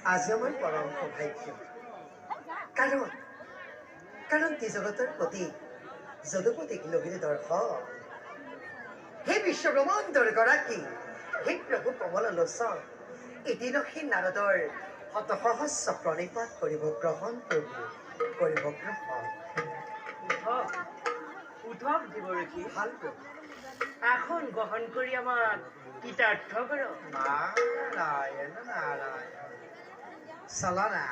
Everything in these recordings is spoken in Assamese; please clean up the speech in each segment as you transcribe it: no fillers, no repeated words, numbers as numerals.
আজি মই পৰম সৌভাগ্য কাৰণ জগতৰ প্ৰতি যদুপতিক লগিলে দৰ্শক হে বিশ্বব্ৰহ্মাণ্ডৰ গৰাকী হে প্ৰভু কমল লোচন এদিনো সেই নাৰদৰ শতসহস্ৰ প্ৰণিপাত কৰিব গ্ৰহণ প্ৰভু কৰিব গ্ৰহণ উঠক দেৱৰক্ষী ভাল প্ৰভু আসন গ্ৰহণ কৰি আমাক কৃতাৰ্থ কৰক নাৰায়ণ নাৰায়ণ চলনা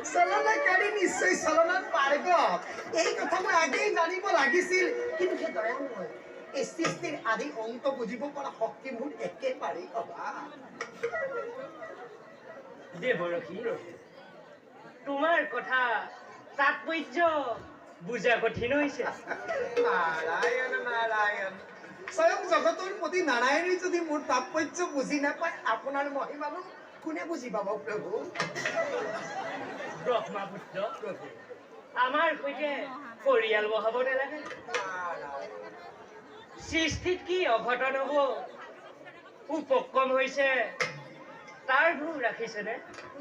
চলনাকাৰী নিশ্চয় চলনাত পাৰ্গত এই কথা মই আগেই জানিব লাগিছিল কিন্তু সেই দয়াময় এই সৃষ্টিৰ আদি অন্ত বুজিব পৰা শক্তি মোৰ একেবাৰেই অভাৱ দেৱৰক্ষী তোমাৰ কথা তাৎপৰ্য বুজা কঠিন হৈছে নাৰায়ণ নাৰায়ণ স্বয়ং জগতৰ প্ৰতি নাৰায়ণে যদি মোৰ তাৎপৰ্য বুজি নাপায় আপোনাৰ মহিমানো কোনে বুজি পাব প্ৰভু ব্ৰহ্মপুত্ৰ আমাৰ সৈতে পৰিয়াল বহাব নালাগে সৃষ্টিত কি অঘটন হ'ব উপক্ৰম হৈছে তাৰ ভূ ৰাখিছেনে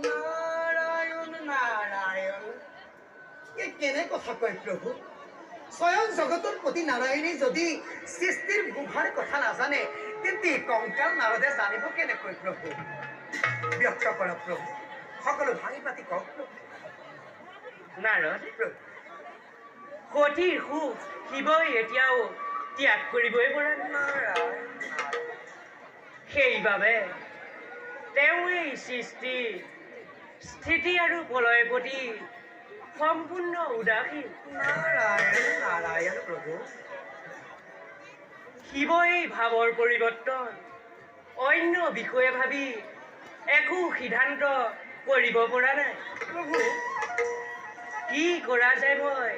নাৰায়ণ নাৰায়ণ এই কেনে কথা কয় প্ৰভু স্বয়ং জগতৰ প্ৰতি নাৰায়ণে যদি সৃষ্টিৰ ভূভাৰ কথা নাজানে তেন্তে কংকাল নাৰদে জানিব কেনেকৈ প্ৰভু ব্যক্ত কৰক প্ৰভু সকলো ভাঙি পাতি কওক প্ৰভু নাৰদ সতীৰ সুখ শিৱই এতিয়াও ত্যাগ কৰিবই পৰা নাই সেইবাবে তেওঁ এই সৃষ্টি স্থিতি আৰু প্ৰলয়ৰ প্ৰতি সম্পূৰ্ণ উদাসীন নাৰায়ণ নাৰায়ণ প্ৰভু শিৱই ভাৱৰ পৰিৱৰ্তন অন্য বিষয়ে ভাবি একো সিদ্ধান্ত কৰিব পৰা নাই প্ৰভু কি কৰা যায় মই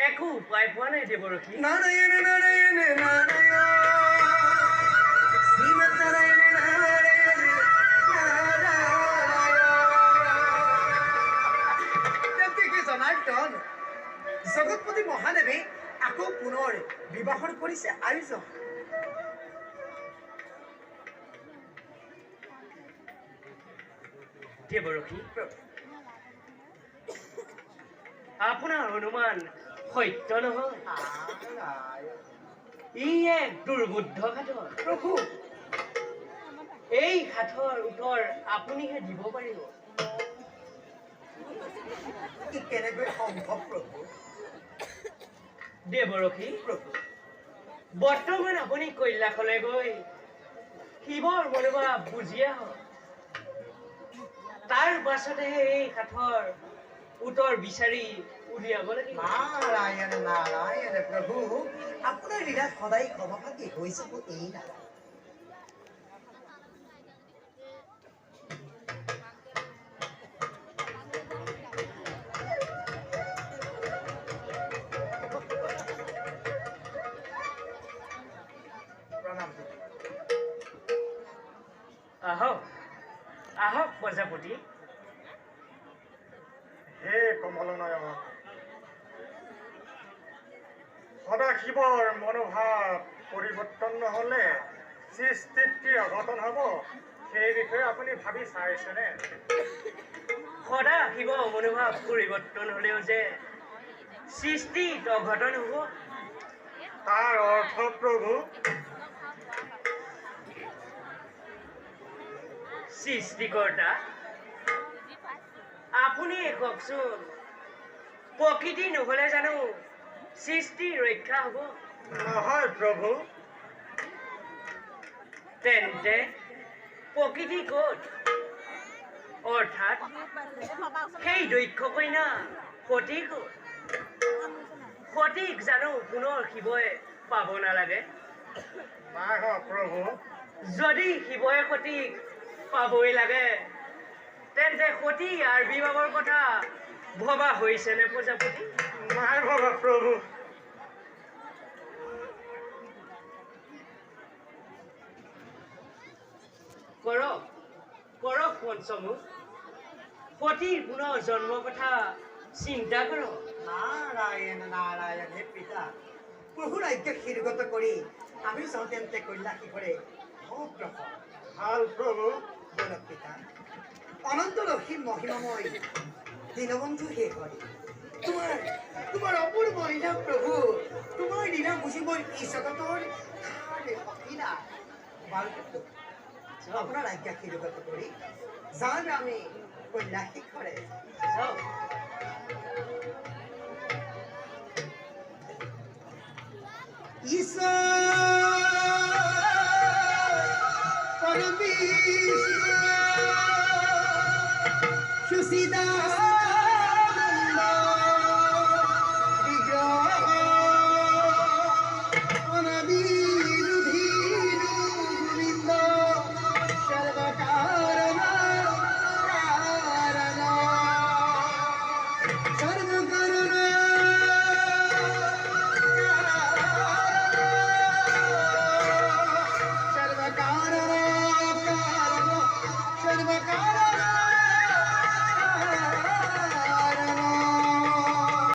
একো উপায় পোৱা নাই দেৱৰক্ষী নাৰায়ণ নাৰায়ণ নাৰায়ণ শ্ৰীমৎ নাৰায়ণ নাৰায়ণ নাৰায়ণ জনাৰ্দন জগতপতি মহাদেৱে আকৌ পুনৰ বিবাহৰ কৰিছে আয়োজন দেৱৰক্ষী আপোনাৰ অনুমান সত্য নহয় ই এক দুৰ্বুদ্ধ সাধন প্ৰভু এই সাধৰ উত্তৰ আপুনিহে দিব পাৰিব কেনেকৈ সম্ভৱ প্ৰভু দেৱৰক্ষী প্ৰভু বৰ্তমান আপুনি কৈলাসলৈ গৈ শিৱৰ মনোভাৱ বুজি আহক তাৰ পাছতহে এই সাধৰ উত্তৰ বিচাৰি উলিয়াব লাগিব নাৰায়ণ নাৰায়ণ প্ৰভু আপোনাৰ লীলাত সদায় ক্ষমভাগী হৈ যাব এই নাৰায়ণ আহক আহক প্ৰজাপতি হে কমলনয়ন সদাশিৱৰ মনোভাৱ পৰিৱৰ্তন নহ'লে সৃষ্টিত কি অঘটন হ'ব সেই বিষয়ে আপুনি ভাবি চাইছেনে সদা শিৱ মনোভাৱ পৰিৱৰ্তন হ'লেও যে সৃষ্টিত অঘটন হ'ব তাৰ অৰ্থ প্ৰভু সৃষ্টিকৰ্তা আপুনি কওকচোন প্ৰকৃতি নহ'লে জানো সৃষ্টি ৰক্ষা হ'ব নহয় প্ৰভু তেন্তে প্ৰকৃতি ক'ত অৰ্থাৎ সেই দক্ষ কন্যা সতী ক'ত সতীক জানো পুনৰ শিৱই পাব নালাগে নাই হোৱা প্ৰভু যদি শিৱই সতীক পাবই লাগে তেন্তে সতী আৰ বিবাহৰ কথা ভবা হৈছে নে প্ৰজাপতি? নাই ভবা প্ৰভু। কৰক কৰক পঞ্চমুখ, সতীৰ পুনৰ জন্মৰ কথা চিন্তা কৰক। নাৰায়ণ নাৰায়ণ হে পিতা, প্ৰভুৰ আজ্ঞা শিৰগত কৰি আমি সৌতেন্তে কৈলাসী কৰে অগ্ৰসৰ ভাল প্ৰভু। বলক পিতা, অনন্ত রসীম মহিমাময় দীনবন্ধু হে হরি, তোমার তোমার অপূর্ব লীলা প্রভু, তোমার লীলা বুঝিব এই জগতর হকিনা বালক। আপনার আজ্ঞা শিরগত করি যান আমি কৈলাসী করে। যাওক। ঈশ্বর পরমেশ্বর